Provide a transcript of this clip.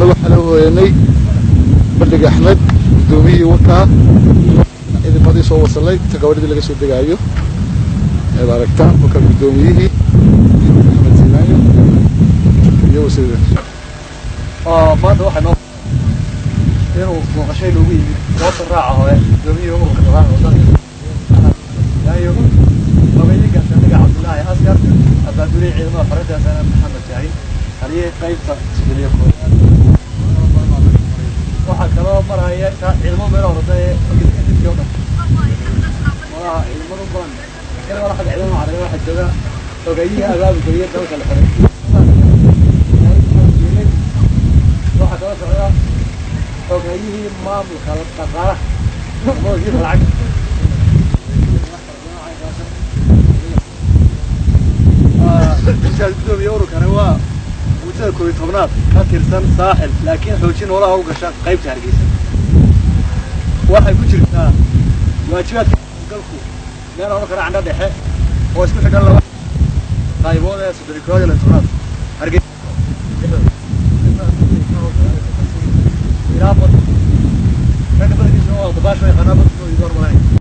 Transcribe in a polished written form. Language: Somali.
annagu xalay hooyanay bandhig Axmed gudoomiyihii wakaa ciidamadii soo wasalay tagawardii laga soo degaayo ee aragtaan wakaa gudoomiyihii Axmed Sinaayo iyo wasiir maanta waxaa noo inuu muuqashay loogu yimid goobta raaca hore gudoomiyihii ururka dhaqaalaha waddanka yaayo habeeniga saniga Cabdullaahi Askar abaabulay ciidamada xoreynta Sanad Maxamed Jaahin haliyay qaybta sidii kooxda waxa kaloo maraya ciidamo meel horta ee Ethiopia waa ciidamada baan kala waxa ciidamada carabiga waxa jooga ogayiga abaabulaya dalka la xiray waxa kaloo socda ogayihi maamulka dhaqaalaha oo jir lacag gudoomiye ururkani waa muddada 11aad ka tirsan saaxil laakiin xoojin walaha u gasha qaybta Hargeysa waxay ku jirtaa waajibaadka galku meel hore ka raacna dhexe oo isku xidhan laba qaybood ee Soomaaliya la tiraahdo Hargeysa ila bad ka badisoo oo dabaashay qanabad